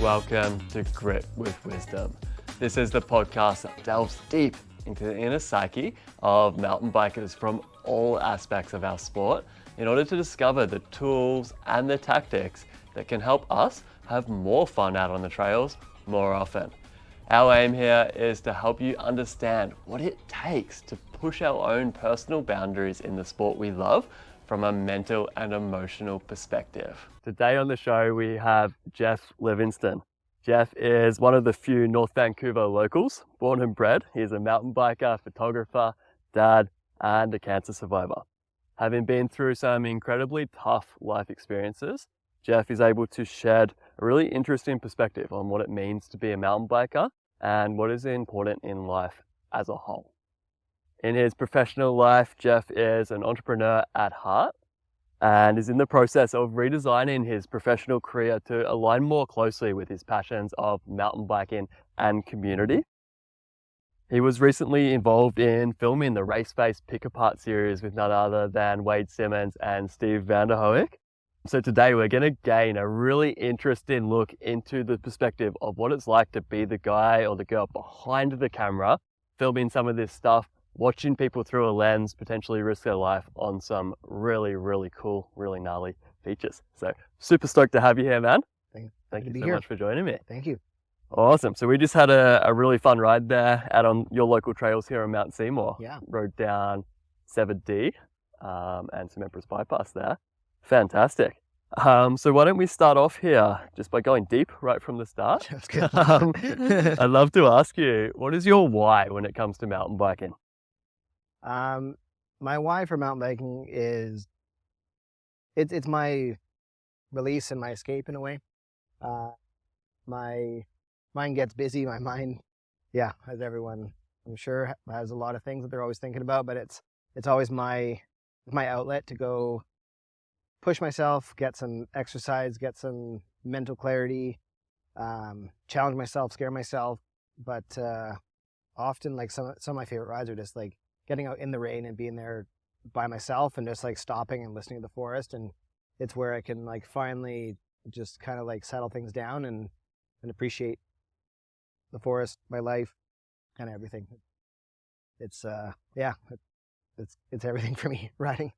Welcome to Grit with Wisdom. This is the podcast that delves deep into the inner psyche of mountain bikers from all aspects of our sport in order to discover the tools and the tactics that can help us have more fun out on the trails more often. Our aim here is to help you understand what it takes to push our own personal boundaries in the sport we love from a mental and emotional perspective. Today on the show, we have Geoff Livingston. Geoff is one of the few North Vancouver locals, born and bred. He's a mountain biker, photographer, dad, and a cancer survivor. Having been through some incredibly tough life experiences, Geoff is able to shed a really interesting perspective on what it means to be a mountain biker and what is important in life as a whole. In his professional life, Geoff is an entrepreneur at heart and is in the process of redesigning his professional career to align more closely with his passions of mountain biking and community. He was recently involved in filming the Raceface pick-apart series with none other than Simmons and Steve Vanderhoek. So today we're going to gain a really interesting look into the perspective of what it's like to be the guy or the girl behind the camera, filming some of this stuff, watching people through a lens potentially risk their life on some really, really cool, really gnarly features. So super stoked to have you here, man. Thank you so much for joining me. Thank you. Awesome. So we just had a really fun ride there out on your local trails here on Mount Seymour. Yeah. Rode down 7D and some Empress Bypass there. Fantastic. So why don't we start off here just by going deep right from the start. That's good. I'd love to ask you, what is your why when it comes to mountain biking? My why for mountain biking is it's my release and my escape in a way. My mind gets busy. My mind, as everyone I'm sure has a lot of things that they're always thinking about, but it's always my outlet to go push myself, get some exercise, get some mental clarity, challenge myself, scare myself. But often, like some of my favorite rides are just like getting out in the rain and being there by myself and just like stopping and listening to the forest. And it's where I can like finally just kind of like settle things down and appreciate the forest, my life, and everything. It's everything for me, riding.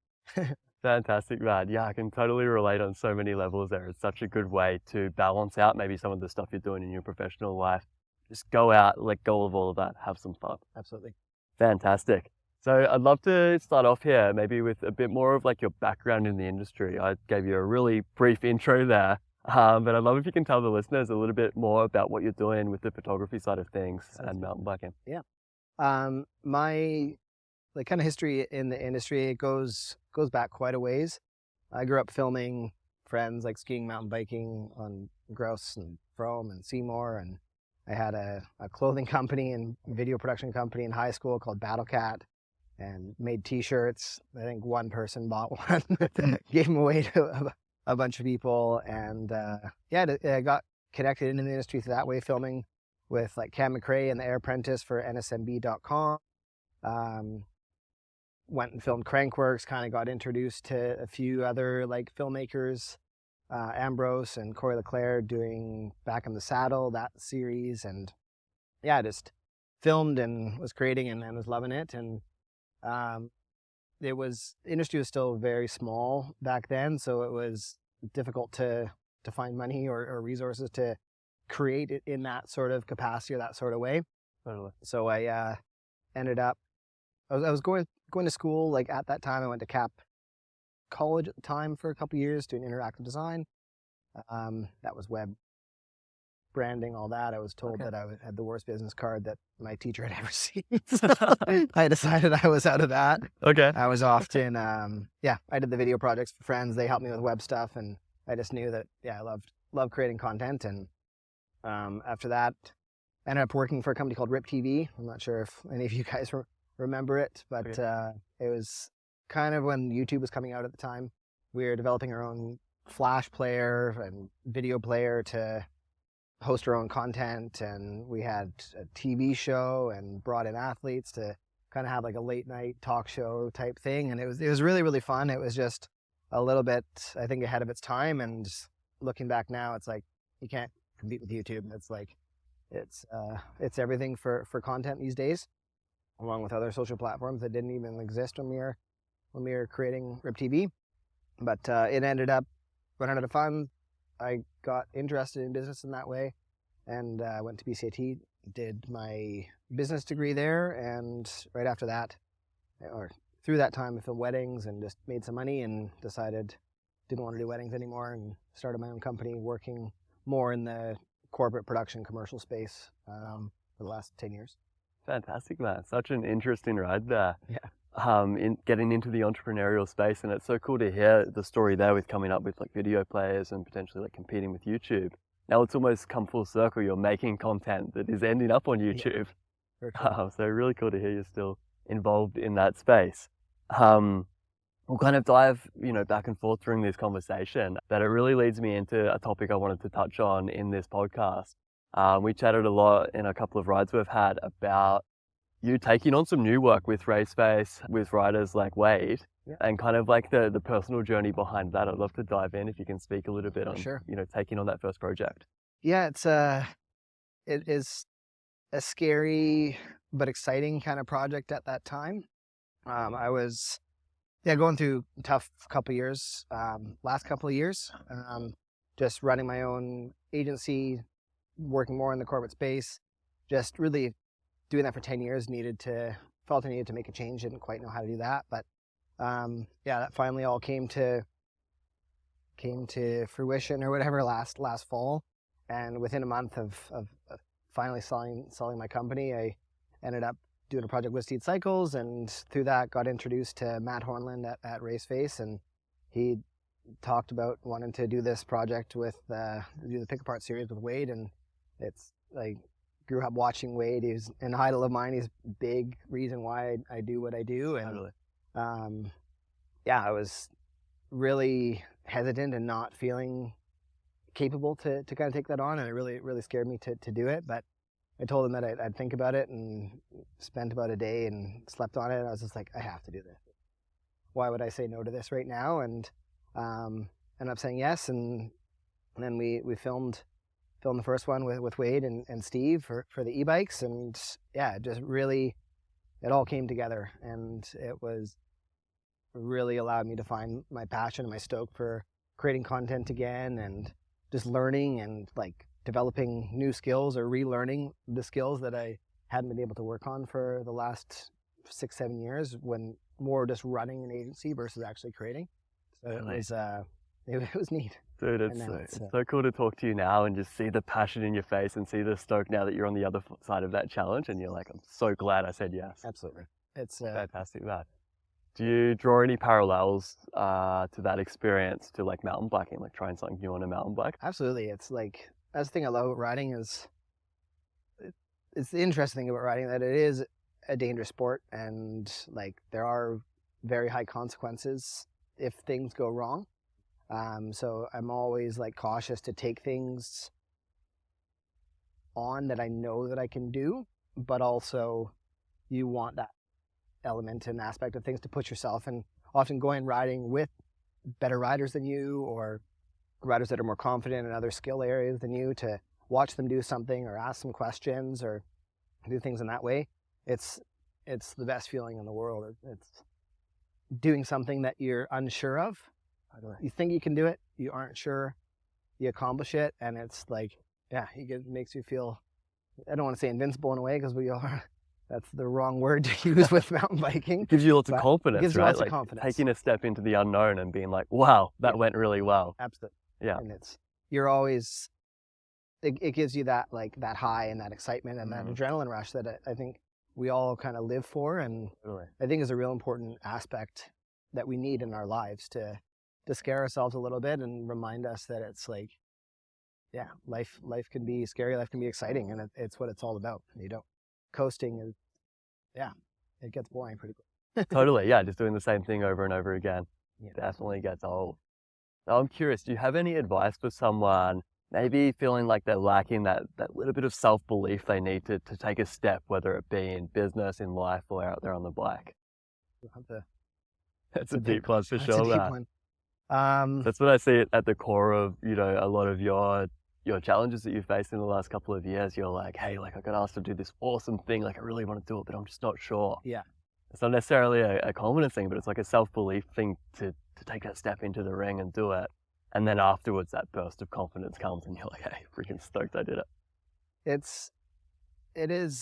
Fantastic, man. Yeah, I can totally relate on so many levels there. It's such a good way to balance out maybe some of the stuff you're doing in your professional life. Just go out, let go of all of that, have some fun. Absolutely. Fantastic. So I'd love to start off here maybe with a bit more of like your background in the industry. I gave you a really brief intro there, but I'd love if you can tell the listeners a little bit more about what you're doing with the photography side of things and mountain biking. Yeah. My like kind of history in the industry, it goes back quite a ways. I grew up filming friends like skiing, mountain biking on Grouse and Frome and Seymour, and I had a clothing company and video production company in high school called Battle Cat, and made t-shirts. I think one person bought one, gave them away to a bunch of people, and I got connected into the industry that way, filming with like Cam McRae and the Air Apprentice for NSMB.com. Went and filmed Crankworks, kind of got introduced to a few other like filmmakers, Ambrose and Corey LeClaire doing Back in the Saddle, that series, and just filmed and was creating and was loving it. And the industry was still very small back then, so it was difficult to find money or resources to create it in that sort of capacity or that sort of way. Totally. So I ended up, I was going to school. Like at that time, I went to Cap College at the time for a couple of years doing interactive design. That was web branding, all that. I was told that I had the worst business card that my teacher had ever seen. So I decided I was out of that. Okay. I was often, I did the video projects for friends. They helped me with web stuff, and I just knew that, I loved creating content. And after that, I ended up working for a company called Rip TV. I'm not sure if any of you guys remember it, but it was kind of when YouTube was coming out at the time. We were developing our own Flash player and video player to host our own content, and we had a TV show and brought in athletes to kind of have like a late night talk show type thing, and it was really, really fun. It was just a little bit, I think, ahead of its time, and looking back now, it's like you can't compete with YouTube. It's like, it's everything for content these days, along with other social platforms that didn't even exist when we were creating Rip TV. But it ended up running out of funds. I got interested in business in that way, and went to BCIT, did my business degree there, and right after that, or through that time, I filmed weddings and just made some money and decided didn't want to do weddings anymore and started my own company working more in the corporate production commercial space for the last 10 years. Fantastic, man. Such an interesting ride there. Yeah. In getting into the entrepreneurial space, and it's so cool to hear the story there with coming up with like video players and potentially like competing with YouTube. Now it's almost come full circle. You're making content that is ending up on YouTube. Yeah. So really cool to hear you're still involved in that space. We'll kind of dive, back and forth during this conversation, but it really leads me into a topic I wanted to touch on in this podcast. We chatted a lot in a couple of rides we've had about you taking on some new work with Raceface, with riders like Wade, yeah. and kind of like the personal journey behind that. I'd love to dive in if you can speak a little bit on, Sure. Taking on that first project. Yeah, it is a scary but exciting kind of project at that time. I was going through a tough couple years, last couple of years, just running my own agency, working more in the corporate space, just really doing that for 10 years, felt I needed to make a change, didn't quite know how to do that. But that finally all came to fruition or whatever last fall. And within a month of finally selling my company, I ended up doing a project with Steed Cycles, and through that got introduced to Matt Hornland at Raceface, and he talked about wanting to do this project do the Pick Apart series with Wade, and it's like grew up watching Wade. He's an idol of mine. He's a big reason why I do what I do, and I was really hesitant and not feeling capable to kind of take that on, and it really scared me to do it. But I told him that I'd think about it and spent about a day and slept on it. I was just like, I have to do this. Why would I say no to this right now? And ended up saying yes. And then we filmed the first one with Wade and Steve for the e-bikes. And yeah, just really, it all came together. And it was really allowed me to find my passion and my stoke for creating content again, and just learning and like developing new skills or relearning the skills that I hadn't been able to work on for the last 6-7 years, when more just running an agency versus actually creating. So it was neat. Dude, it's so cool to talk to you now and just see the passion in your face and see the stoke now that you're on the other side of that challenge, and you're like, I'm so glad I said yes. Absolutely. It's fantastic, that. Do you draw any parallels to that experience to like mountain biking, like trying something new on a mountain bike? Absolutely. It's like, that's the thing I love about riding is, it's the interesting thing about riding, that it is a dangerous sport, and like there are very high consequences if things go wrong. So I'm always like cautious to take things on that I know that I can do, but also you want that element and aspect of things to push yourself, and often going riding with better riders than you, or riders that are more confident in other skill areas than you, to watch them do something or ask some questions or do things in that way. It's the best feeling in the world. It's doing something that you're unsure of. You think you can do it, you aren't sure, you accomplish it, and it's like, it makes you feel, I don't want to say invincible in a way, because we are, that's the wrong word to use with mountain biking. It gives you lots of confidence, gives you right? lots like of confidence. Taking a step into the unknown and being like, wow, that went really well. Absolutely. Yeah. And you're always, it gives you that that high and that excitement and that adrenaline rush that I think we all kind of live for, and I think is a real important aspect that we need in our lives to scare ourselves a little bit and remind us that it's like, life can be scary, life can be exciting, and it's what it's all about. Coasting is, it gets boring pretty quick. Totally, just doing the same thing over and over again. Yeah. Definitely gets old. Now I'm curious, do you have any advice for someone maybe feeling like they're lacking that little bit of self-belief they need to take a step, whether it be in business, in life, or out there on the bike? That's a deep one for sure. That's a deep one. That's what I see at the core of, a lot of your your challenges that you've faced in the last couple of years, you're like, hey, like I got asked to do this awesome thing, like I really want to do it, but I'm just not sure. Yeah. It's not necessarily a confidence thing, but it's like a self-belief thing to take that step into the ring and do it. And then afterwards, that burst of confidence comes and you're like, hey, freaking stoked I did it. It's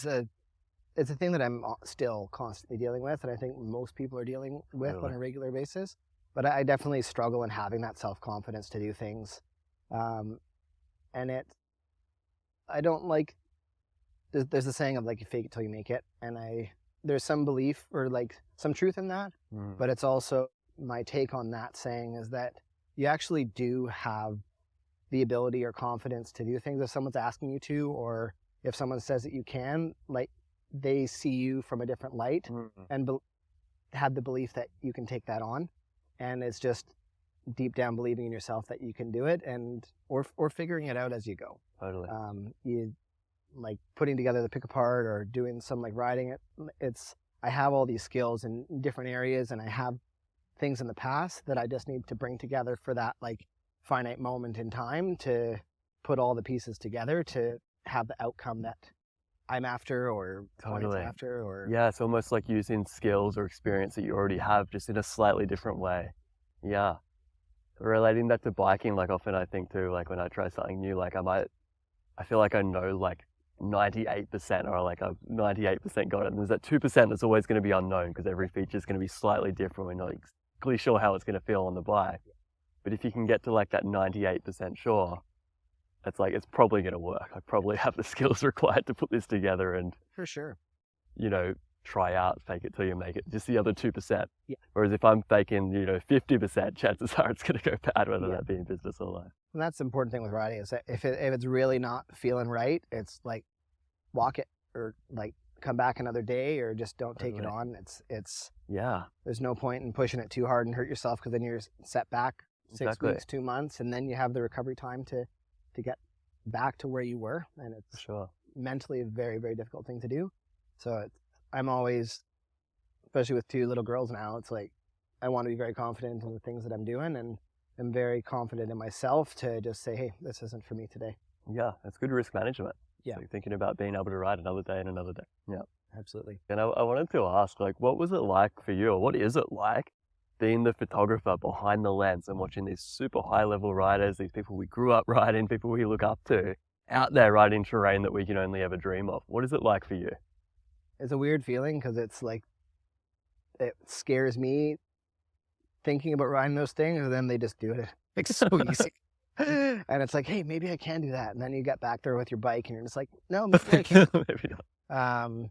a thing that I'm still constantly dealing with, and I think most people are dealing with on a regular basis. But I definitely struggle in having that self-confidence to do things. And I don't like, there's a saying of like, you fake it till you make it. And there's some belief or like some truth in that, but it's also my take on that saying is that you actually do have the ability or confidence to do things if someone's asking you to, or if someone says that you can, like they see you from a different light and have the belief that you can take that on. And it's just deep down believing in yourself that you can do it, and or figuring it out as you go. Totally. You like putting together the pick apart or doing some like riding it. I have all these skills in different areas, and I have things in the past that I just need to bring together for that like finite moment in time to put all the pieces together to have the outcome that I'm after or clients after. Or yeah, it's almost like using skills or experience that you already have just in a slightly different way. Yeah. Relating that to biking, like often I think too, like when I try something new, like I feel like I know like 98% or like I've 98% got it. And there's that 2% that's always going to be unknown because every feature is going to be slightly different. We're not exactly sure how it's going to feel on the bike. But if you can get to like that 98% sure, it's like, it's probably going to work. I probably have the skills required to put this together and, for sure, you know, try out, fake it till you make it. Just the other 2%. Yeah. Whereas if I'm faking, 50%, chances are it's going to go bad, whether that be in business or life. And that's the important thing with riding is that if it's really not feeling right, it's like walk it or like come back another day or just don't take it on. It's there's no point in pushing it too hard and hurt yourself because then you're set back 6 weeks, 2 months, and then you have the recovery time to get back to where you were, and it's mentally a very, very difficult thing to do. So I'm always, especially with 2 little girls now, it's like I want to be very confident in the things that I'm doing, and I'm very confident in myself to just say, hey, this isn't for me today. Yeah, it's good risk management. Yeah. So thinking about being able to ride another day and another day. Yeah. Absolutely. And I wanted to ask, like, what was it like for you, or what is it like being the photographer behind the lens and watching these super high level riders, these people we grew up riding, people we look up to, out there riding terrain that we can only ever dream of? What is it like for you? It's a weird feeling because it's like, it scares me thinking about riding those things, and then they just do it. It's so easy. And it's like, hey, maybe I can do that. And then you get back there with your bike and you're just like, no, maybe I can't. Maybe not.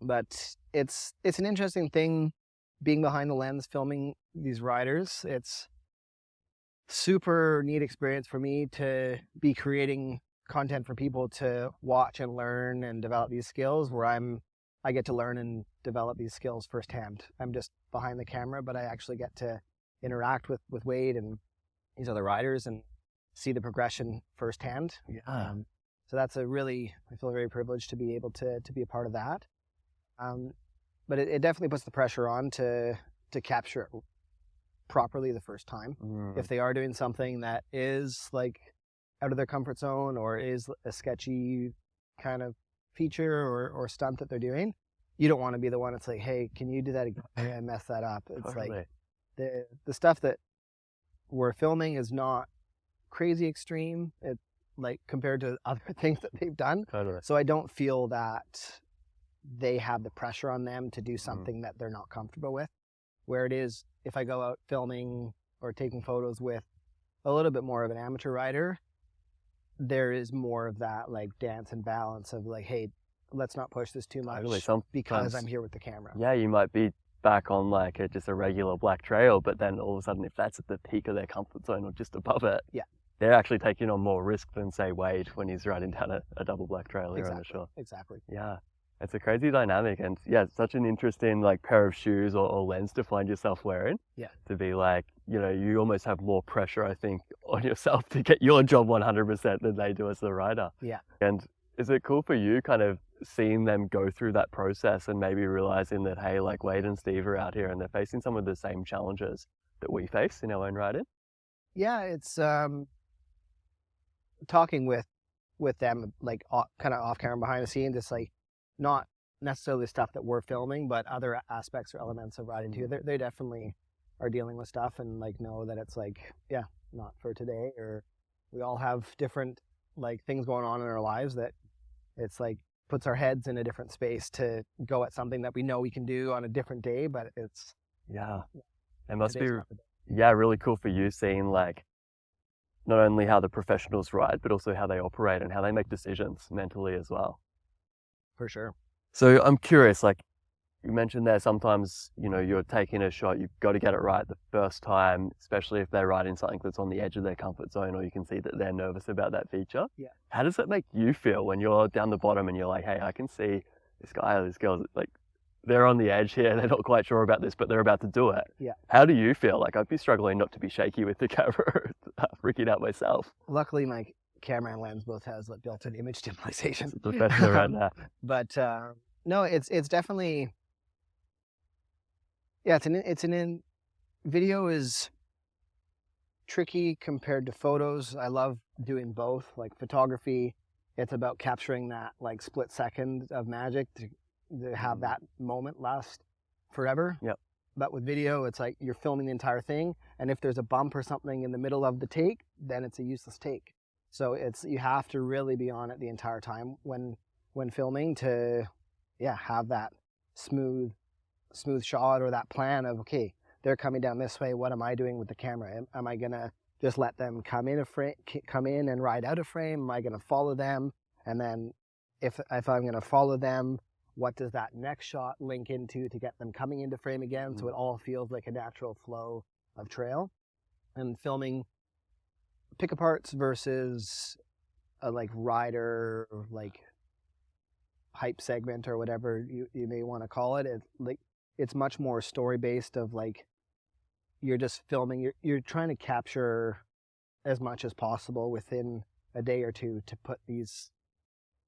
But it's an interesting thing being behind the lens, filming these riders. It's super neat experience for me to be creating content for people to watch and learn and develop these skills where I get to learn and develop these skills firsthand. I'm just behind the camera, but I actually get to interact with Wade and these other riders and see the progression firsthand. Yeah. So that's I feel very privileged to be able to be a part of that. But it definitely puts the pressure on to capture it properly the first time. If they are doing something that is like out of their comfort zone or is a sketchy kind of feature or stunt that they're doing, you don't want to be the one that's like, hey, can you do that again? Hey, I messed that up. It's like the stuff that we're filming is not crazy extreme, it like compared to other things that they've done. So I don't feel that they have the pressure on them to do something that they're not comfortable with. Where it is, if I go out filming or taking photos with a little bit more of an amateur rider, there is more of that like dance and balance of like, hey, let's not push this too much because I'm here with the camera. Yeah, you might be back on like just a regular black trail, but then all of a sudden, if that's at the peak of their comfort zone or just above it, they're actually taking on more risk than say Wade when he's riding down a double black trail here on the shore. Exactly. Yeah, it's a crazy dynamic, and yeah, it's such an interesting like pair of shoes or lens to find yourself wearing. Yeah. To be like, you almost have more pressure, I think, on yourself to get your job 100% than they do as the rider. Yeah. And is it cool for you kind of seeing them go through that process and maybe realizing that, hey, like Wade and Steve are out here and they're facing some of the same challenges that we face in our own riding? Yeah, it's talking with them, like kind of off camera, behind the scenes, it's like not necessarily stuff that we're filming, but other aspects or elements of riding too. They definitely are dealing with stuff and like know that it's like, yeah, not for today, or we all have different like things going on in our lives that it's like puts our heads in a different space to go at something that we know we can do on a different day, but it's Yeah. It must be, today's not the day. yeah, really cool for you seeing like not only how the professionals ride, but also how they operate and how they make decisions mentally as well. For sure. So I'm curious, like you mentioned there, sometimes, you know, you're taking a shot, you've got to get it right the first time, especially if they're riding something that's on the edge of their comfort zone, or you can see that they're nervous about that feature. Yeah. How does it make you feel when you're down the bottom and you're like, hey, I can see this guy or this girl, like they're on the edge here, they're not quite sure about this, but they're about to do it. Yeah. How do you feel? Like I'd be struggling not to be shaky with the camera, freaking out myself. Luckily, my camera and lens both has like built-in image stabilization. It's a professional right now. But no, it's definitely, yeah, video is tricky compared to photos. I love doing both. Like photography, it's about capturing that like split second of magic to have that moment last forever. Yep. But with video, it's like you're filming the entire thing, and if there's a bump or something in the middle of the take, then it's a useless take. So you have to really be on it the entire time when filming to, yeah, have that smooth shot or that plan of, okay, they're coming down this way. What am I doing with the camera? Am I gonna just let them come in and ride out of frame? Am I gonna follow them? And then if I'm gonna follow them, what does that next shot link into to get them coming into frame again? So it all feels like a natural flow of trail. And filming pick aparts versus a like rider, like hype segment or whatever you may want to call it. It's much more story based of like, you're just filming, you're trying to capture as much as possible within a day or two to put these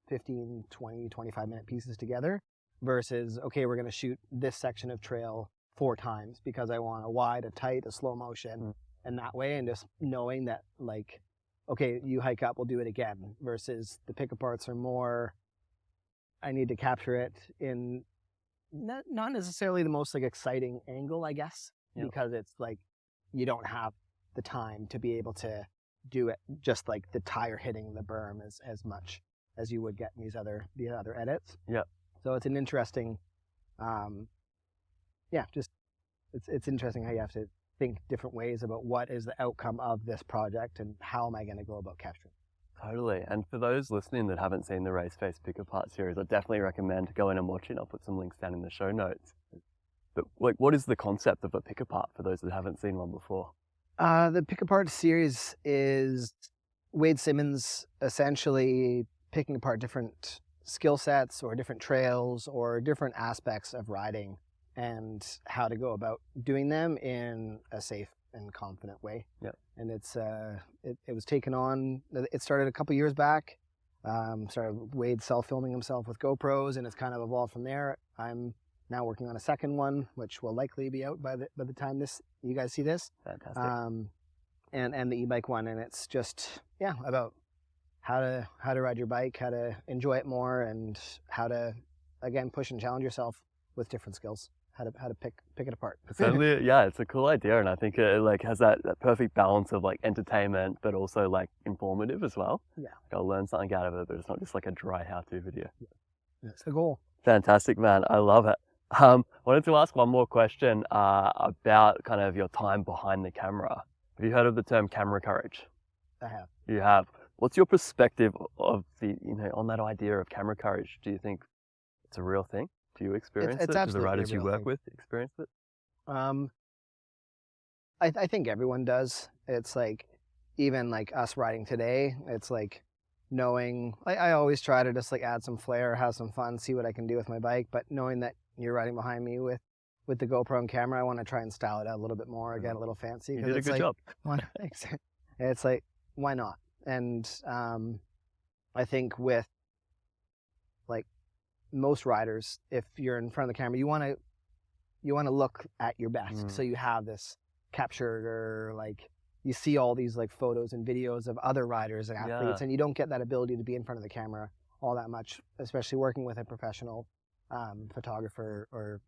15, 20, 25-minute pieces together versus, okay, we're going to shoot this section of trail 4 times because I want a wide, a tight, a slow motion, and that way, and just knowing that like, okay, you hike up, we'll do it again, versus the pick aparts are more, I need to capture it in not necessarily the most like exciting angle, I guess, because it's like you don't have the time to be able to do it just like the tire hitting the berm as much as you would get in these other edits. Yeah. So it's an interesting, just it's interesting how you have to think different ways about what is the outcome of this project and how am I going to go about capturing. Totally. And for those listening that haven't seen the Raceface Pick Apart series, I definitely recommend going and watching. I'll put some links down in the show notes. But like, what is the concept of a pick apart for those that haven't seen one before? The Pick Apart series is Wade Simmons essentially picking apart different skill sets or different trails or different aspects of riding and how to go about doing them in a safe and confident way. Yeah. And it's it was taken on, it started a couple years back. Started Wade self-filming himself with GoPros, and it's kind of evolved from there. I'm now working on a second one, which will likely be out by the time you guys see this. Fantastic. And the e-bike one, and it's just about how to ride your bike, how to enjoy it more, and how to again push and challenge yourself with different skills. How to pick it apart. Certainly, yeah, it's a cool idea, and I think it like has that perfect balance of like entertainment, but also like informative as well. Yeah, like, I'll learn something out of it, but it's not just like a dry how-to video. Yeah. That's the goal. Fantastic, man. I love it. Wanted to ask one more question about kind of your time behind the camera. Have you heard of the term camera courage? I have. You have. What's your perspective of on that idea of camera courage? Do you think it's a real thing? Do you experience it's it? Do the riders a real you work thing. with experience it? I think everyone does. It's like, even like us riding today, it's like knowing, I always try to just like add some flair, have some fun, see what I can do with my bike, but knowing that you're riding behind me with the GoPro and camera, I want to try and style it out a little bit more, get a little fancy. You did a good job. It's like, why not? And I think with like most riders, if you're in front of the camera, you want to look at your best. So you have this captured or like you see all these like photos and videos of other riders and athletes, Yeah. and you don't get that ability to be in front of the camera all that much, especially working with a professional photographer or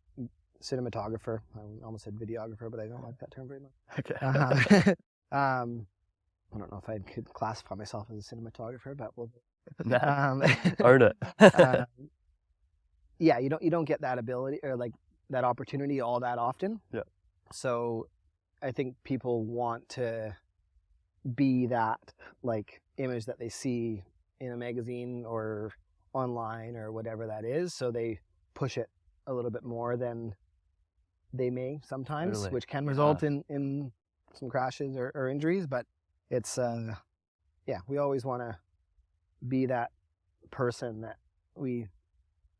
cinematographer. I almost said videographer, but I don't like that term very much. Okay. I don't know if I could classify myself as a cinematographer, but we'll. Nah, own it. Yeah, you don't get that ability or like that opportunity all that often. Yeah. So I think people want to be that like image that they see in a magazine or online or whatever that is. So they push it a little bit more than they may sometimes, Totally. which can result in some crashes or injuries. But it's, we always want to be that person that we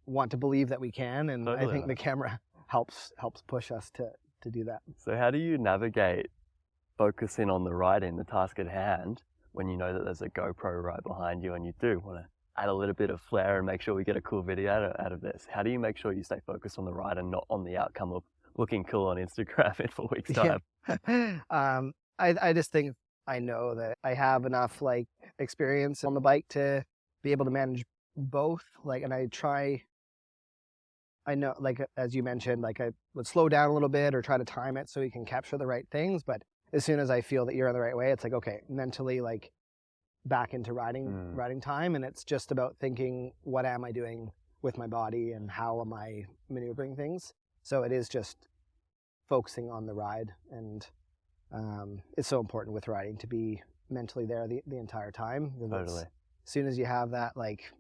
want to believe that we can. And Totally. I think the camera helps push us to do that. So how do you navigate focusing on the riding, the task at hand, when you know that there's a GoPro right behind you and you do want to add a little bit of flair and make sure we get a cool video out of this? How do you make sure you stay focused on the ride and not on the outcome of looking cool on Instagram in 4 weeks' time? Yeah. I just think I know that I have enough like experience on the bike to be able to manage both. Like, and I know, like, as you mentioned, like I would slow down a little bit or try to time it so you can capture the right things. But as soon as I feel that you're on the right way, it's like, okay, mentally, like back into riding time. And it's just about thinking, what am I doing with my body and how am I maneuvering things? So it is just focusing on the ride. And it's so important with riding to be mentally there the entire time. Totally. As soon as you have that like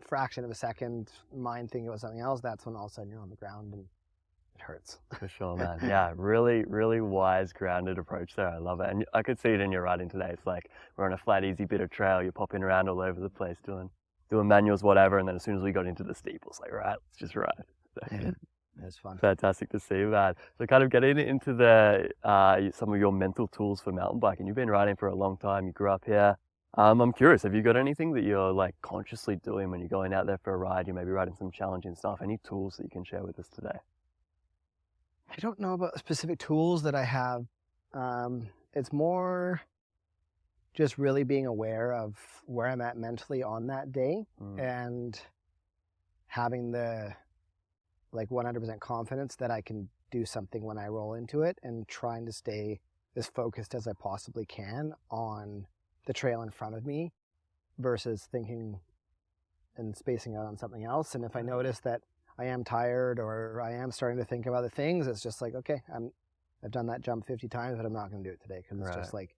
fraction of a second mind thinking about something else, that's when all of a sudden you're on the ground and it hurts. For sure, man. Yeah, really, really wise, grounded approach there. I love it. And I could see it in your riding today. It's like we're on a flat, easy bit of trail. You're popping around all over the place doing manuals, whatever. And then as soon as we got into the steep, it was like, right, let's just ride. Yeah, it's fun. Fantastic to see, man. So kind of getting into the some of your mental tools for mountain biking. You've been riding for a long time. You grew up here. I'm curious, have you got anything that you're like consciously doing when you're going out there for a ride? You may be riding some challenging stuff. Any tools that you can share with us today? I don't know about specific tools that I have. It's more just really being aware of where I'm at mentally on that day and having the like 100% confidence that I can do something when I roll into it, and trying to stay as focused as I possibly can on the trail in front of me versus thinking and spacing out on something else. And if I notice that I am tired or I am starting to think of other things, it's just like, okay, I've done that jump 50 times, but I'm not going to do it today because it's just like,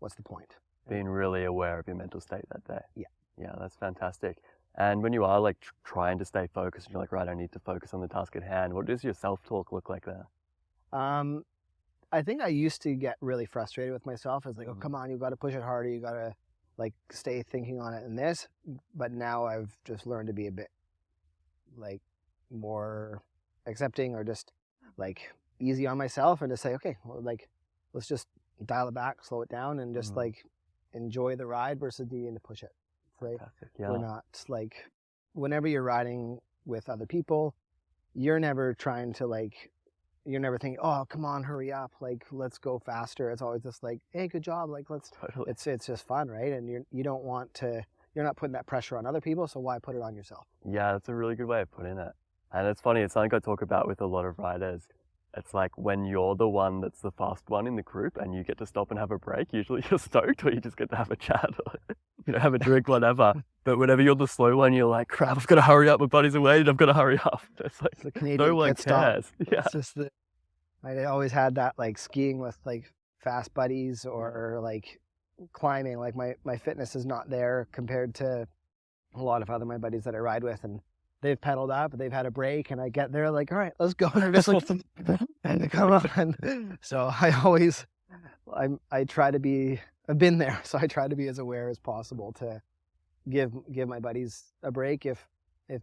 what's the point? Being really aware of your mental state that day. Yeah. Yeah, that's fantastic. And when you are like trying to stay focused and you're like, right, I need to focus on the task at hand, what does your self-talk look like there? I think I used to get really frustrated with myself. It's like, oh, come on, you got to push it harder. You got to like stay thinking on it and this. But now I've just learned to be a bit like more accepting or just like easy on myself and to say, okay, well, like let's just dial it back, slow it down, and just like enjoy the ride versus needing to push it. Right? Yeah. We're not like, whenever you're riding with other people, you're never trying to like, you're never thinking, oh, come on, hurry up, like let's go faster. It's always just like, hey, good job, like let's. Totally. It's just fun, right? And you don't want to. You're not putting that pressure on other people, so why put it on yourself? Yeah, that's a really good way of putting it. And it's funny, it's something I talk about with a lot of riders. It's like when you're the one that's the fast one in the group and you get to stop and have a break, usually you're stoked, or you just get to have a chat or have a drink, whatever. But whenever you're the slow one, you're like, crap, I've got to hurry up. My buddies are waiting. I've got to hurry up. It's like, the Canadian no one cares. Yeah. It's just I always had that like skiing with like fast buddies or like climbing. Like my fitness is not there compared to a lot of my buddies that I ride with, and they've pedaled up, they've had a break, and I get there like, all right, let's go. And I'm just like, and come on. So I try to be, I've been there, so I try to be as aware as possible to give my buddies a break if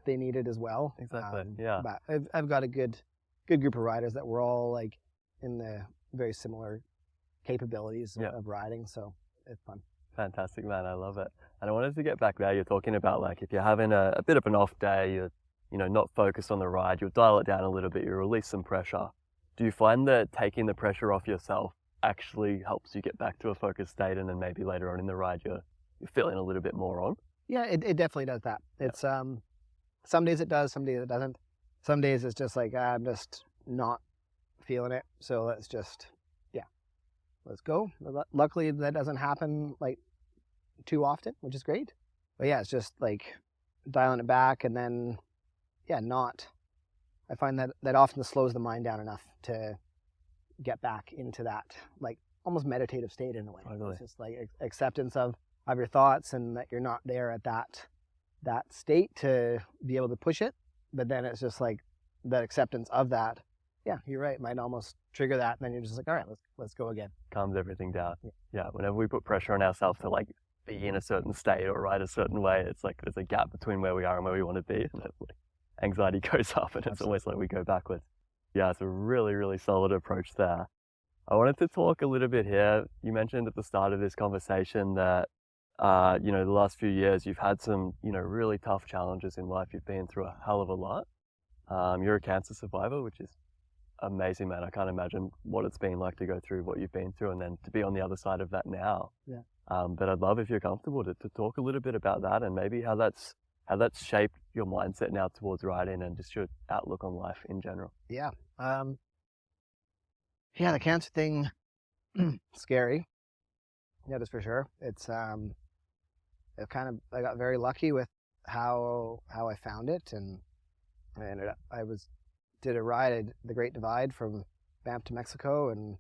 they need it as well. Exactly. Yeah. But I've got a good group of riders that we're all like in the very similar capabilities of riding, so it's fun. Fantastic, man. I love it. And I wanted to get back there. You're talking about like if you're having a bit of an off day, you're not focused on the ride, you'll dial it down a little bit, you release some pressure. Do you find that taking the pressure off yourself actually helps you get back to a focused state, and then maybe later on in the ride you're feeling a little bit more on. Yeah, it definitely does that. It's some days it does, some days it doesn't. Some days it's just like I'm just not feeling it, so let's go. Luckily that doesn't happen like too often, which is great. But yeah, it's just like dialing it back, and then I find that often slows the mind down enough to get back into that like almost meditative state in a way. Totally. It's just like acceptance of your thoughts, and that you're not there at that state to be able to push it. But then it's just like that acceptance of that. Yeah, you're right. It might almost trigger that, and then you're just like, all right, let's go again. Calms everything down. Yeah, whenever we put pressure on ourselves to like be in a certain state or ride a certain way, it's like there's a gap between where we are and where we want to be, and it's like anxiety goes up, and it's almost like we go backwards. Yeah, it's a really, really solid approach there. I wanted to talk a little bit here. You mentioned at the start of this conversation that the last few years you've had some really tough challenges in life. You've been through a hell of a lot. You're a cancer survivor, which is amazing, man. I can't imagine what it's been like to go through what you've been through and then to be on the other side of that now. Yeah. But I'd love, if you're comfortable, to talk a little bit about that, and maybe how that's shaped your mindset now towards riding and just your outlook on life in general. Yeah. The cancer thing, scary. Yeah, that's for sure. It's I got very lucky with how I found it, and I did a ride, the Great Divide from Banff to Mexico in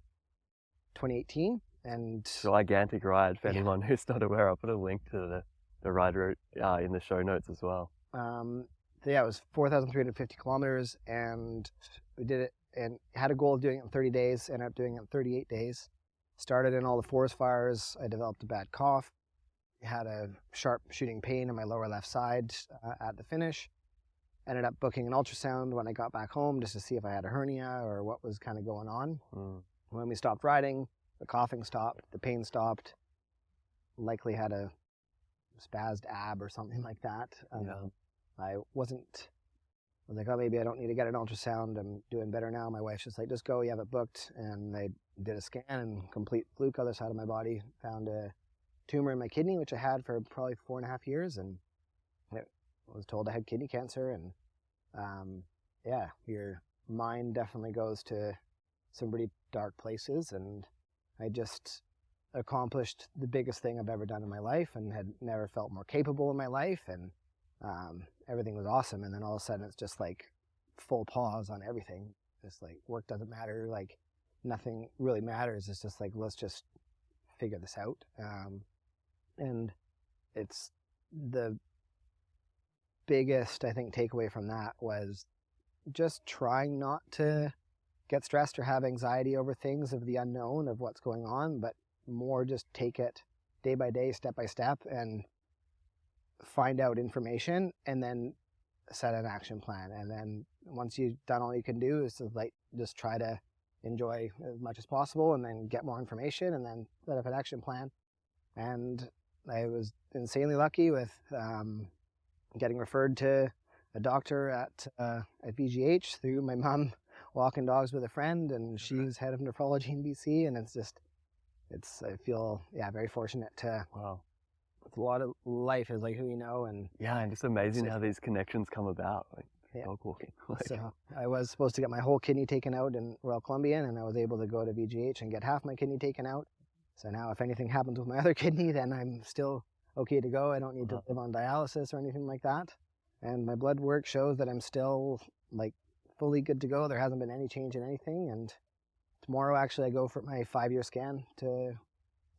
2018, and it's a gigantic ride for anyone who's not aware. I'll put a link to the ride route in the show notes as well. It was 4,350 kilometers, and we did it and had a goal of doing it in 30 days. Ended up doing it in 38 days. Started in all the forest fires. I developed a bad cough. Had a sharp shooting pain in my lower left side at the finish. Ended up booking an ultrasound when I got back home just to see if I had a hernia or what was kind of going on. When we stopped riding, the coughing stopped, the pain stopped. Likely had a spazzed ab or something like that. I was like, oh, maybe I don't need to get an ultrasound. I'm doing better now. My wife's just like, just go, you have it booked. And they did a scan, and complete fluke other side of my body. Found a tumor in my kidney, which I had for probably 4.5 years. And I was told I had kidney cancer. And your mind definitely goes to some pretty dark places. And I just accomplished the biggest thing I've ever done in my life, and had never felt more capable in my life. And everything was awesome, and then all of a sudden it's just like full pause on everything. Just like work doesn't matter, like nothing really matters. It's just like, let's just figure this out. And it's the biggest, I think, takeaway from that was just trying not to get stressed or have anxiety over things of the unknown of what's going on, but more just take it day by day, step by step, and find out information, and then set an action plan. And then once you've done all you can do, is to just try to enjoy as much as possible, and then get more information, and then set up an action plan. And I was insanely lucky with getting referred to a doctor at VGH through my mom walking dogs with a friend, and she's head of nephrology in BC. And I feel very fortunate to. Wow. A lot of life is like who you know, and and just amazing how these connections come about, like dog walking. So I was supposed to get my whole kidney taken out in Royal Columbian, and I was able to go to VGH and get half my kidney taken out. So now if anything happens with my other kidney, then I'm still okay to go. I don't need to live on dialysis or anything like that. And my blood work shows that I'm still like fully good to go. There hasn't been any change in anything. And tomorrow actually I go for my 5-year scan to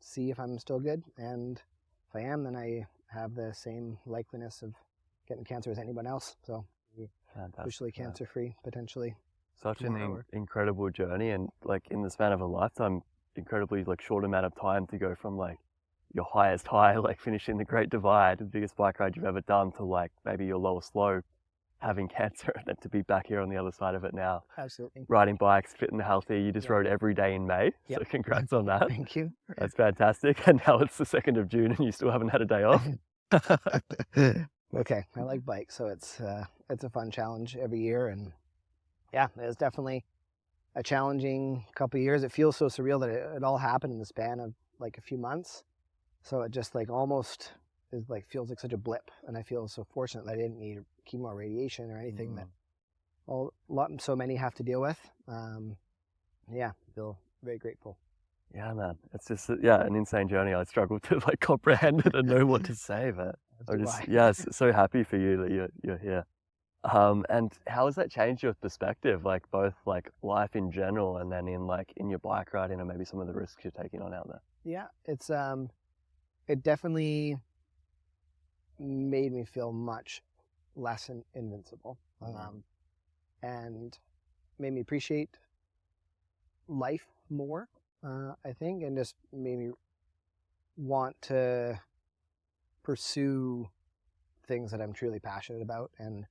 see if I'm still good. And if I am, then I have the same likeliness of getting cancer as anyone else. So officially cancer-free, potentially. Such an incredible journey, and like in the span of a lifetime, incredibly like short amount of time to go from like your highest high, like finishing the Great Divide, the biggest bike ride you've ever done, to like maybe your lowest low, having cancer, and then to be back here on the other side of it now. Absolutely. Riding bikes, fit and healthy. You just rode every day in May. So congrats on that. Thank you. That's fantastic. And now it's the 2nd of June and you still haven't had a day off. Okay. I like bikes, so it's a fun challenge every year. And it's definitely a challenging couple of years. It feels so surreal that it all happened in the span of like a few months. So it just like almost is like feels like such a blip, and I feel so fortunate that I didn't need chemo or radiation or anything that so many have to deal with. Yeah, feel very grateful. Yeah, man. It's just an insane journey. I struggle to like comprehend it and know what to say, but I'm just so happy for you that you're here. And how has that changed your perspective, like both like life in general and then in your bike riding and maybe some of the risks you're taking on out there? Yeah, it definitely made me feel much less invincible, and made me appreciate life more, I think, and just made me want to pursue things that I'm truly passionate about. And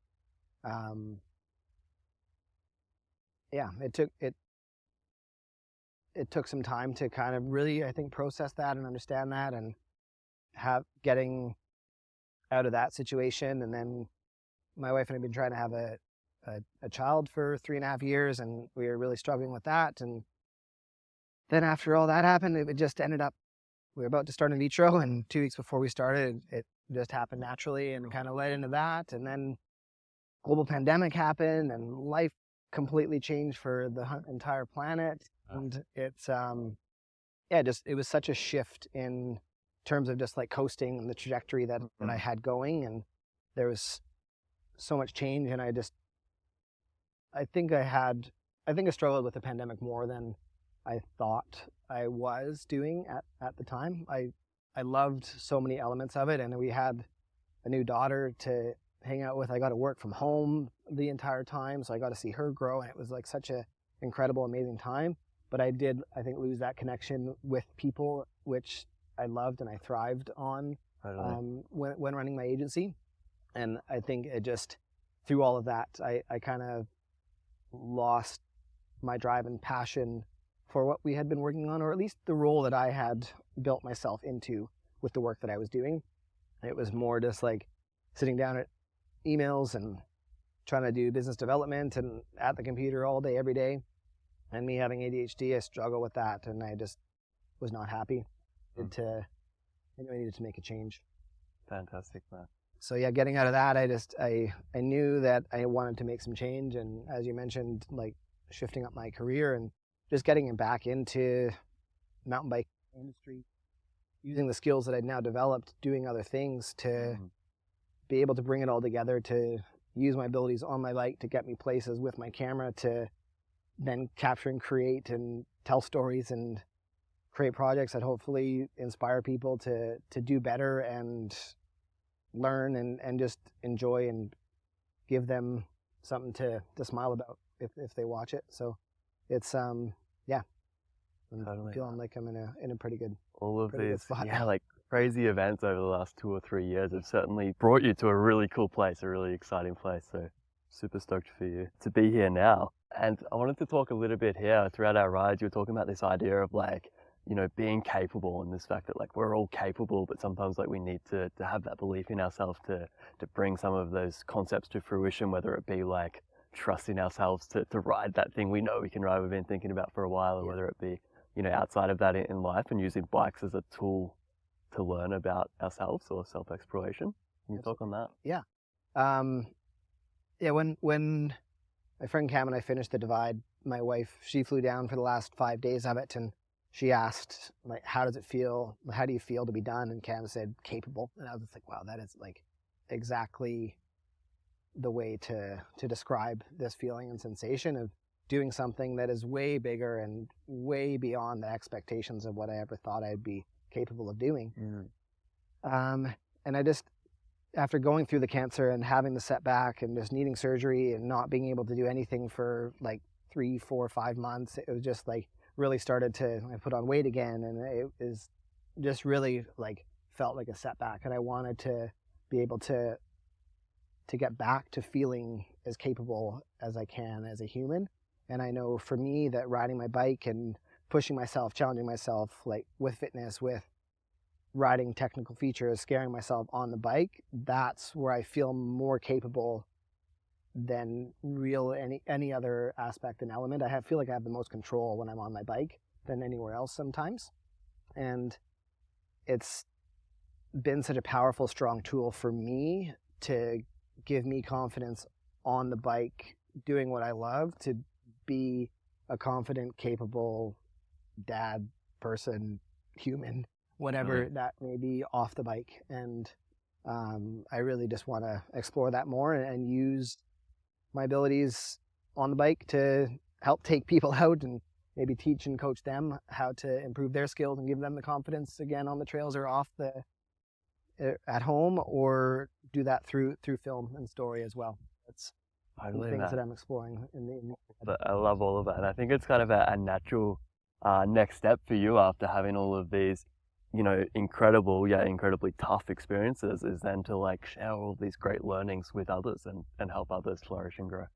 it took some time to kind of really, I think, process that and understand that, and getting out of that situation. And then my wife and I have been trying to have a child for 3.5 years, and we were really struggling with that. And then after all that happened, it just ended up, we were about to start in vitro, and 2 weeks before we started, it just happened naturally and kind of led into that. And then global pandemic happened, and life completely changed for the entire planet. And it's it was such a shift in terms of just like coasting and the trajectory that I had going, and there was so much change. And I think I struggled with the pandemic more than I thought I was doing at the time. I loved so many elements of it, and we had a new daughter to hang out with. I got to work from home the entire time, so I got to see her grow, and it was like such a incredible, amazing time. But I did, I think, lose that connection with people, which I loved and I thrived on when running my agency. And I think it just, through all of that, I kind of lost my drive and passion for what we had been working on, or at least the role that I had built myself into with the work that I was doing. It was more just like sitting down at emails and trying to do business development and at the computer all day, every day. And me having ADHD, I struggle with that, and I just was not happy. I knew I needed to make a change. Fantastic, man. So yeah, getting out of that, I knew that I wanted to make some change, and as you mentioned, like shifting up my career and just getting back into mountain bike industry, using the skills that I'd now developed, doing other things to be able to bring it all together, to use my abilities on my bike to get me places with my camera, to then capture and create and tell stories and create projects that hopefully inspire people to do better and learn and just enjoy, and give them something to smile about if they watch it. So it's I'm feeling like I'm in a pretty good spot. Yeah, like crazy events over the last 2 or 3 years have certainly brought you to a really cool place, a really exciting place. So super stoked for you to be here now. And I wanted to talk a little bit here throughout our rides. You were talking about this idea of like, being capable, and this fact that like we're all capable, but sometimes like we need to have that belief in ourselves to bring some of those concepts to fruition, whether it be like trusting ourselves to ride that thing we know we can ride, we've been thinking about for a while, or whether it be, outside of that in life and using bikes as a tool to learn about ourselves or self-exploration. Can you talk on that? Yeah. When my friend Cam and I finished the Divide, my wife, she flew down for the last 5 days of it, and she asked, like, how does it feel? How do you feel to be done? And Cam said, capable. And I was just like, wow, that is like exactly the way to describe this feeling and sensation of doing something that is way bigger and way beyond the expectations of what I ever thought I'd be capable of doing. And I just, after going through the cancer and having the setback and just needing surgery and not being able to do anything for like 3, 4, 5 months, it was just like really started to, I put on weight again, and it is just really like felt like a setback. And I wanted to be able to get back to feeling as capable as I can as a human. And I know for me that riding my bike and pushing myself, challenging myself, like with fitness, with riding technical features, scaring myself on the bike, that's where I feel more capable than any other aspect and element. Feel like I have the most control when I'm on my bike than anywhere else sometimes. And it's been such a powerful, strong tool for me to give me confidence on the bike, doing what I love, to be a confident, capable dad, person, human, whatever that may be off the bike. And I really just want to explore that more and use my abilities on the bike to help take people out and maybe teach and coach them how to improve their skills and give them the confidence again on the trails or at home, or do that through film and story as well. That's things that I'm exploring But I love all of that, and I think it's kind of a natural next step for you after having all of these, incredible yet incredibly tough experiences, is then to like share all these great learnings with others and help others flourish and grow.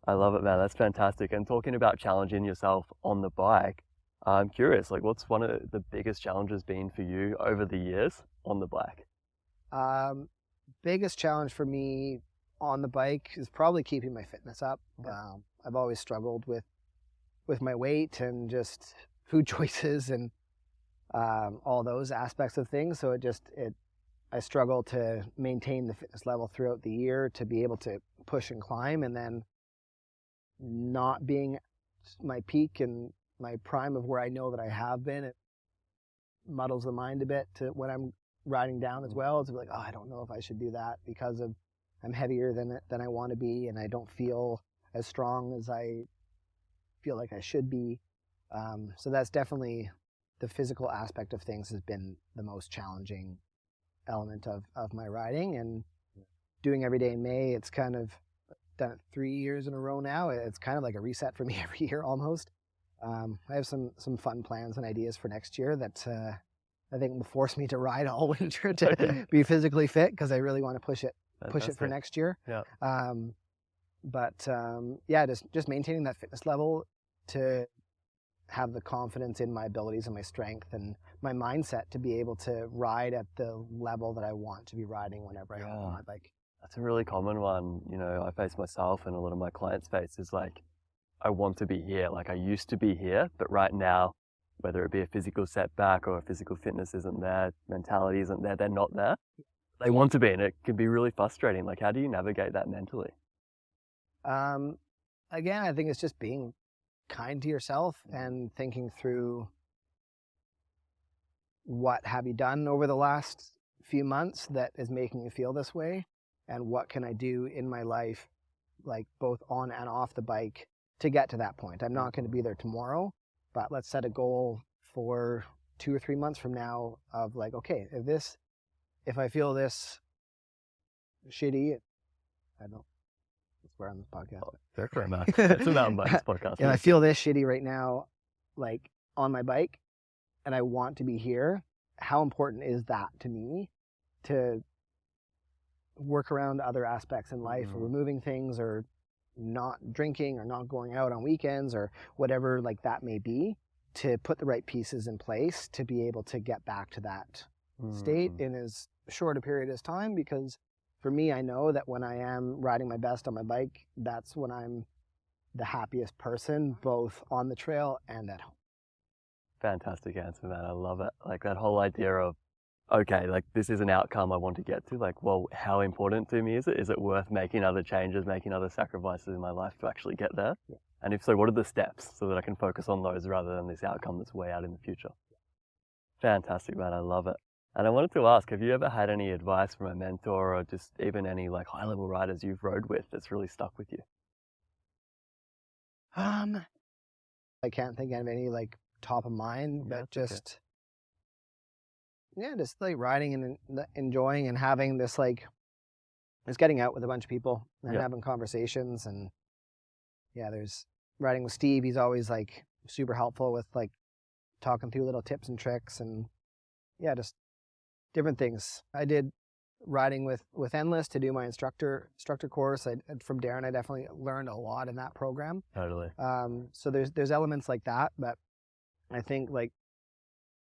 I love it, man. That's fantastic. And talking about challenging yourself on the bike, I'm curious, like, what's one of the biggest challenges been for you over the years on the bike? Biggest challenge for me on the bike is probably keeping my fitness up. I've always struggled with my weight and just food choices and all those aspects of things. So I struggle to maintain the fitness level throughout the year to be able to push and climb, and then not being my peak and my prime of where I know that I have been. It muddles the mind a bit to when I'm riding down as well. It's like, oh, I don't know if I should do that because I'm heavier than I want to be, and I don't feel as strong as I feel like I should be. So that's definitely the physical aspect of things has been the most challenging element of my riding. And doing every day in May, it's kind of done it 3 years in a row now. It's kind of like a reset for me every year almost. I have some fun plans and ideas for next year that I think will force me to ride all winter to be physically fit, because I really want to push it for next year. Yeah. Just maintaining that fitness level to have the confidence in my abilities and my strength and my mindset to be able to ride at the level that I want to be riding whenever I hop on my bike. That's a really common one. I face myself and a lot of my clients face is like, I want to be here. Like, I used to be here, but right now, whether it be a physical setback or a physical fitness isn't there, mentality isn't there, they're not there. They want to be, and it can be really frustrating. Like, how do you navigate that mentally? Again, I think it's just being kind to yourself and thinking through what have you done over the last few months that is making you feel this way, and what can I do in my life, like both on and off the bike, to get to that point. I'm not going to be there tomorrow, but let's set a goal for 2 or 3 months from now of like, okay, if I feel this shitty, I don't know, let's swear on this podcast. Fair for a mountain. It's a mountain bike podcast. If I feel this shitty right now, like on my bike, and I want to be here, how important is that to me to work around other aspects in life, or removing things, or not drinking, or not going out on weekends, or whatever like that may be, to put the right pieces in place to be able to get back to that state in as short a period as time. Because for me, I know that when I am riding my best on my bike, that's when I'm the happiest person, both on the trail and at home. Fantastic answer, man. I love it. Like, that whole idea of, okay, like, this is an outcome I want to get to. Like, well, how important to me is it? Is it worth making other changes, making other sacrifices in my life to actually get there? Yeah. And if so, what are the steps so that I can focus on those rather than this outcome that's way out in the future? Fantastic, man. I love it. And I wanted to ask, have you ever had any advice from a mentor, or just even any like high-level riders you've rode with that's really stuck with you? I can't think of any like top of mind, but just like riding and enjoying and having this like, just getting out with a bunch of people and having conversations. And there's riding with Steve. He's always like super helpful with like talking through little tips and tricks, and just different things. I did riding with Endless to do my instructor course. From Darren, I definitely learned a lot in that program. Totally. So there's elements like that, but I think like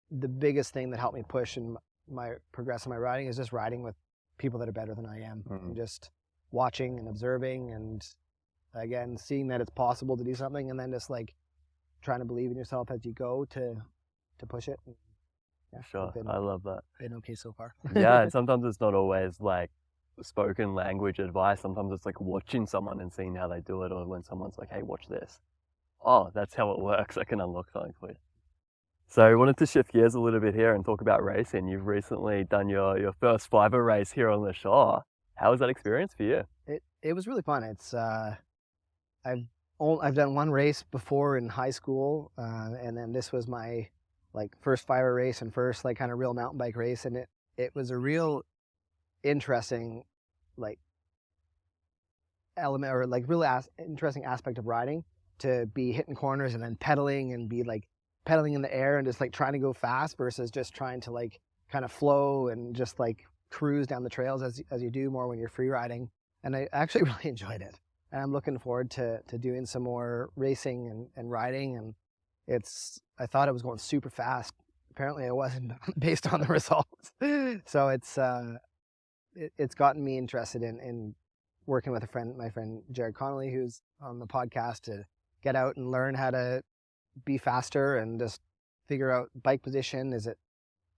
the biggest thing that helped me push and progress in my riding is just riding with people that are better than I am, and just watching and observing, and again, seeing that it's possible to do something, and then just like trying to believe in yourself as you go to push it. And, yeah, Sure, I love that. Been okay so far. Yeah, and sometimes it's not always like spoken language advice. Sometimes it's like watching someone and seeing how they do it, or when someone's like, hey, watch this. Oh, that's how it works. I can unlock something for you. So I wanted to shift gears a little bit here and talk about racing. You've recently done your first fiver race here on the shore. How was that experience for you? It was really fun. It's I've done one race before in high school, and then this was my like first fiver race and first like kind of real mountain bike race, and it was a real interesting like element, or like really interesting aspect of riding, to be hitting corners and then pedaling and be like pedaling in the air and just like trying to go fast versus just trying to like kind of flow and just like cruise down the trails as you do more when you're free riding. And I actually really enjoyed it, and I'm looking forward to doing some more racing and riding. And I thought I was going super fast. Apparently I wasn't, based on the results. So it's gotten me interested in working with my friend Jared Connolly, who's on the podcast, to get out and learn how to be faster and just figure out bike position. Is it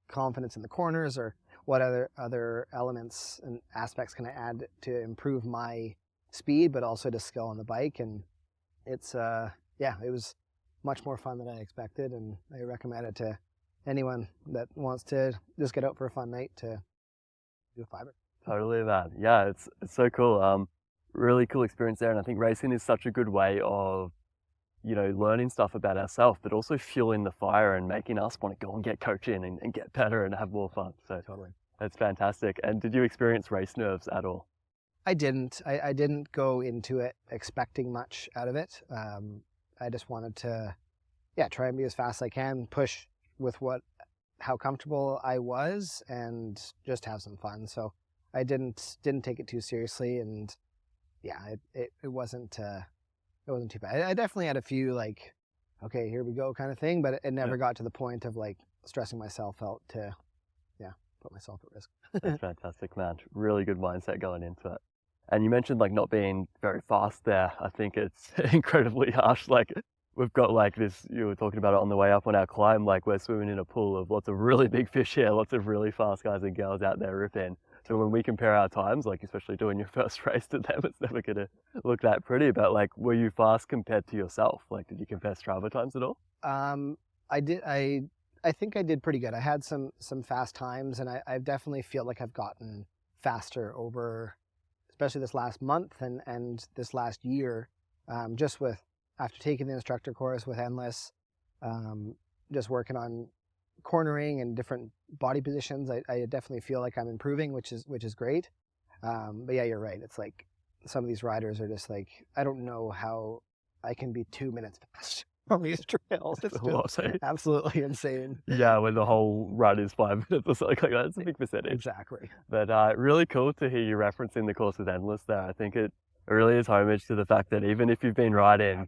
confidence in the corners, or what other elements and aspects can I add to improve my speed, but also to skill on the bike? And it's it was much more fun than I expected, and I recommend it to anyone that wants to just get out for a fun night to do a fiber. Totally, man. Yeah, it's so cool. Really cool experience there, and I think racing is such a good way of, you know, learning stuff about ourselves, but also fueling the fire and making us want to go and get coaching and get better and have more fun. So Totally. That's fantastic. And did you experience race nerves at all? I didn't. I didn't go into it expecting much out of it. I just wanted to, try and be as fast as I can, push with how comfortable I was, and just have some fun. So I didn't take it too seriously, and it wasn't too bad. I definitely had a few like, okay, here we go kind of thing, but it never got to the point of like stressing myself out to, put myself at risk. That's fantastic, man. Really good mindset going into it. And you mentioned like not being very fast there. I think it's incredibly harsh. Like we've got like this, you were talking about it on the way up on our climb, like we're swimming in a pool of lots of really big fish here, lots of really fast guys and girls out there ripping. So when we compare our times, like especially doing your first race to them, it's never going to look that pretty. But like, were you fast compared to yourself? Like, did you compare Strava times at all? I did. I think I did pretty good. I had some fast times, and I definitely feel like I've gotten faster over, especially this last month and this last year, just after taking the instructor course with Endless, just working on cornering and different body positions. I definitely feel like I'm improving, which is great. But yeah, you're right. It's like some of these riders are just like, I don't know how I can be 2 minutes faster on these trails. It's just absolutely insane. Yeah, when the whole run is 5 minutes or something like that, it's a big percentage. Exactly. But really cool to hear you referencing the course with Endless there. I think it really is homage to the fact that even if you've been riding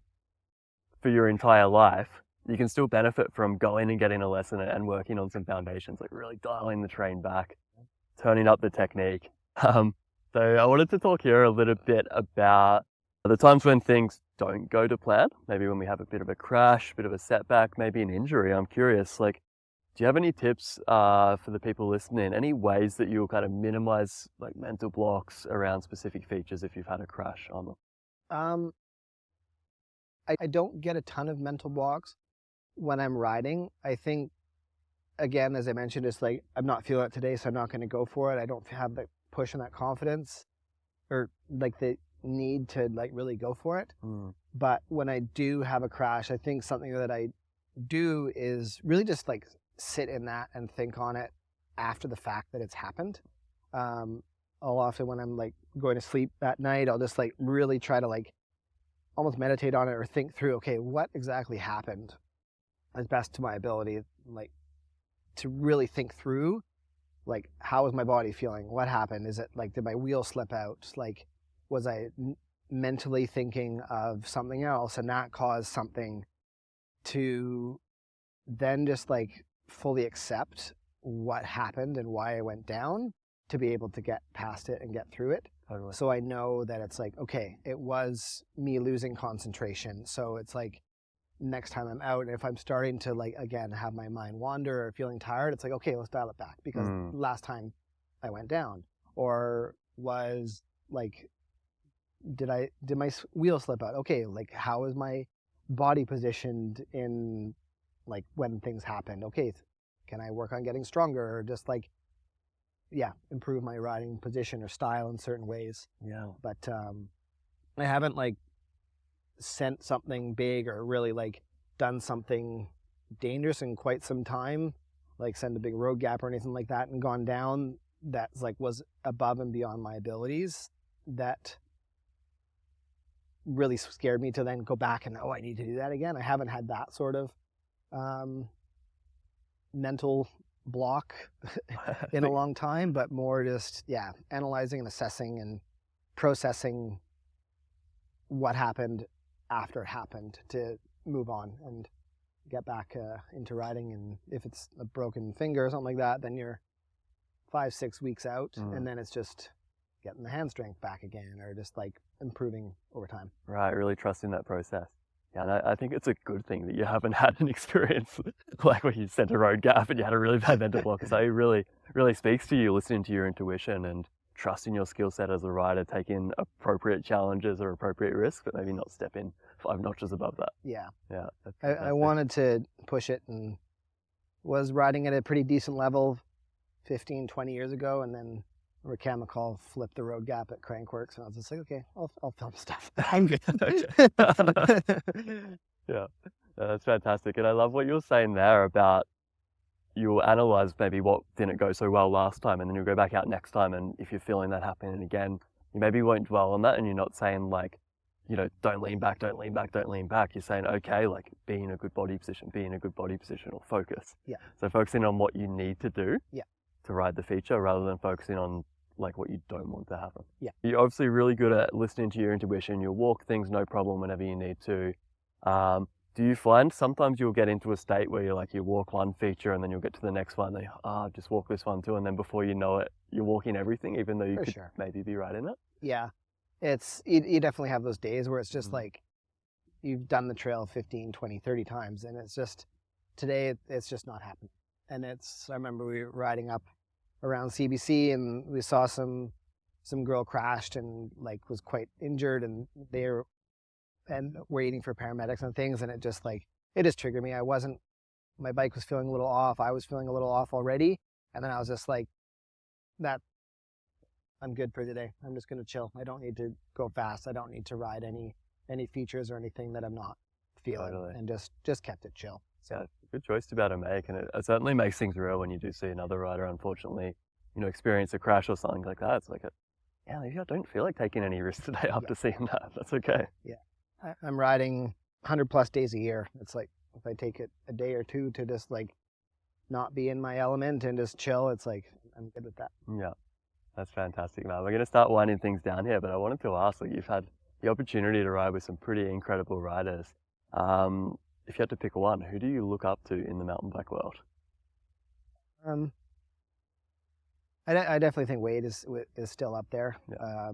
for your entire life, you can still benefit from going and getting a lesson and working on some foundations, like really dialing the train back, turning up the technique. So I wanted to talk here a little bit about the times when things don't go to plan, maybe when we have a bit of a crash, a bit of a setback, maybe an injury. I'm curious, like, do you have any tips for the people listening? Any ways that you'll kind of minimize like mental blocks around specific features if you've had a crash on them? I don't get a ton of mental blocks when I'm riding. I think, again, as I mentioned, it's like, I'm not feeling it today, so I'm not going to go for it. I don't have the push and that confidence, or like the need to like really go for it. But when I do have a crash, I think something that I do is really just like sit in that and think on it after the fact that it's happened. I'll often, when I'm like going to sleep at night, I'll just like really try to like almost meditate on it, or think through, okay, what exactly happened, as best to my ability, like to really think through, like, how is my body feeling? What happened? Is it like, did my wheel slip out? Like, was I mentally thinking of something else, and that caused something, to then just like fully accept what happened and why I went down, to be able to get past it and get through it. Totally. So I know that it's like, okay, it was me losing concentration. So it's like next time I'm out, if I'm starting to like, again, have my mind wander or feeling tired, it's like, okay, let's dial it back because last time I went down, or was like, did my wheel slip out? Okay, like how is my body positioned in like when things happened? Okay, can I work on getting stronger, or just like, yeah, improve my riding position or style in certain ways? Yeah. But I haven't like sent something big or really like done something dangerous in quite some time, like send a big road gap or anything like that and gone down that's like was above and beyond my abilities. That really scared me to then go back and, oh, I need to do that again. I haven't had that sort of mental block in a long time, but more just, yeah, analyzing and assessing and processing what happened after it happened to move on and get back into riding. And if it's a broken finger or something like that, then you're 5-6 weeks out, and then it's just getting the hand strength back again, or just like improving over time. Right, really trusting that process. Yeah, and I think it's a good thing that you haven't had an experience like where you sent a road gap and you had a really bad mental block. So it really, really speaks to you listening to your intuition and trusting your skill set as a rider, taking appropriate challenges or appropriate risks, but maybe not stepping 5 notches above that. Yeah. Yeah. I wanted to push it and was riding at a pretty decent level 15, 20 years ago, and then Rakan McCall flipped the road gap at Crankworks, and I was just like, okay, I'll film stuff. I'm good. Yeah, that's fantastic. And I love what you were saying there about you'll analyze maybe what didn't go so well last time, and then you'll go back out next time, and if you're feeling that happening again, you maybe won't dwell on that, and you're not saying like, you know, don't lean back, don't lean back, don't lean back. You're saying, okay, like be in a good body position, or focus. Yeah. So focusing on what you need to do to ride the feature rather than focusing on like what you don't want to happen. Yeah. You're obviously really good at listening to your intuition. You'll walk things no problem whenever you need to. Do you find sometimes you'll get into a state where you're like, you walk one feature and then you'll get to the next one, and just walk this one too, and then before you know it, you're walking everything, even though you could maybe be riding it? Yeah. It's, you definitely have those days where it's just like, you've done the trail 15, 20, 30 times, and it's just, today it's just not happening. And I remember we were riding up around CBC and we saw some girl crashed and like was quite injured, and we're waiting for paramedics and things, and it just triggered me. My bike was feeling a little off. I was feeling a little off already. And then I was just like, I'm good for today. I'm just going to chill. I don't need to go fast. I don't need to ride any features or anything that I'm not feeling. Totally. And just kept it chill. So yeah, good choice to be able to make, and it certainly makes things real when you do see another rider, unfortunately, experience a crash or something like that. It's like, maybe I don't feel like taking any risks today after seeing that. That's okay. Yeah, I'm riding 100+ days a year. It's like, if I take it a day or two to just like not be in my element and just chill, it's like, I'm good with that. Yeah, that's fantastic, man. We're going to start winding things down here, but I wanted to ask, you've had the opportunity to ride with some pretty incredible riders. If you had to pick one, who do you look up to in the mountain bike world? I definitely think Wade is still up there. Yeah.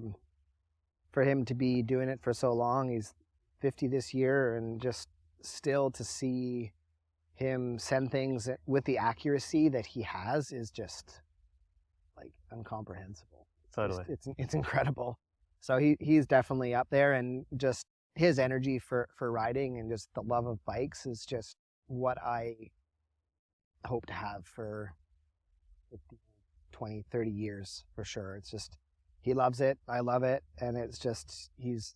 For him to be doing it for so long, he's 50 this year, and just still to see him send things with the accuracy that he has is just like incomprehensible. Totally. It's incredible. So he's definitely up there, and just his energy for riding and just the love of bikes is just what I hope to have for 50, 20, 30 years for sure. It's just, he loves it. I love it. And it's just, he's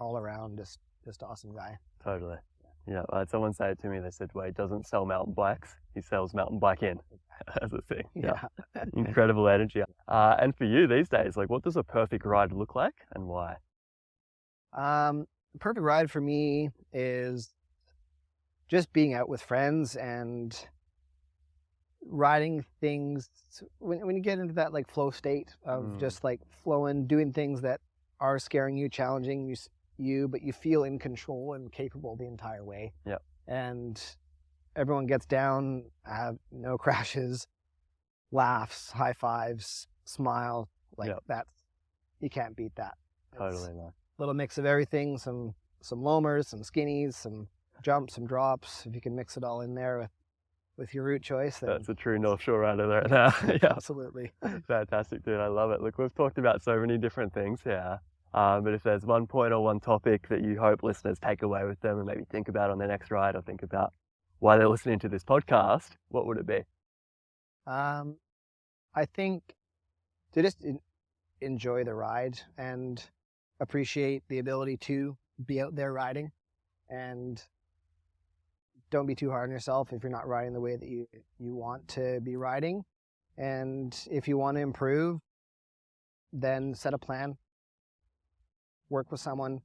all around just awesome guy. Totally. Yeah. I had someone say it to me. They said, Wade doesn't sell mountain bikes. He sells mountain biking as a thing. Yeah. Incredible energy. And for you these days, like, what does a perfect ride look like and why? Perfect ride for me is just being out with friends and riding things when you get into that like flow state of just like flowing, doing things that are scaring you, challenging you, but you feel in control and capable the entire way. Yeah. And everyone gets down, have no crashes, laughs, high fives, smile, like you can't beat that. Totally, man. Little mix of everything, some loamers, some skinnies, some jumps, some drops. If you can mix it all in there with your route choice, then That's a true North Shore rider there now. Yeah, absolutely. fantastic, dude. I love it. Look, we've talked about so many different things here. But if there's one point or one topic that you hope listeners take away with them and maybe think about on their next ride, or think about why they're listening to this podcast, what would it be? I think to just enjoy the ride and appreciate the ability to be out there riding, and don't be too hard on yourself if you're not riding the way that you want to be riding. And if you want to improve, then set a plan, work with someone,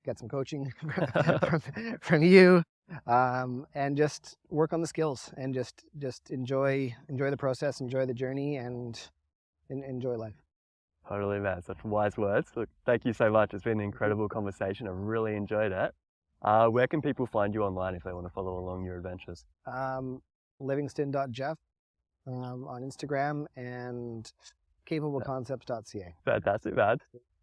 get some coaching from you, and just work on the skills, and just enjoy the process, enjoy the journey, and enjoy life. Totally, man. Such wise words. Look, thank you so much. It's been an incredible conversation. I really enjoyed it. Where can people find you online if they want to follow along your adventures? Livingston.Geoff on Instagram, and capableconcepts.ca. Fantastic, man.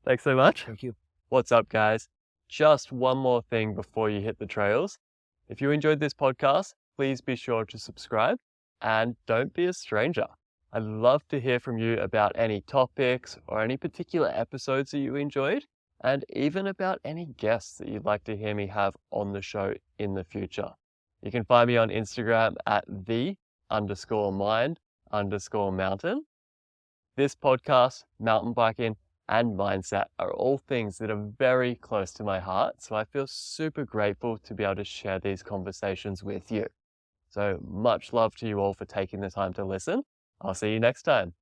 Thanks so much. Thank you. What's up, guys? Just one more thing before you hit the trails. If you enjoyed this podcast, please be sure to subscribe, and don't be a stranger. I'd love to hear from you about any topics or any particular episodes that you enjoyed, and even about any guests that you'd like to hear me have on the show in the future. You can find me on Instagram at the_mind_mountain. This podcast, mountain biking, and mindset are all things that are very close to my heart, so I feel super grateful to be able to share these conversations with you. So much love to you all for taking the time to listen. I'll see you next time.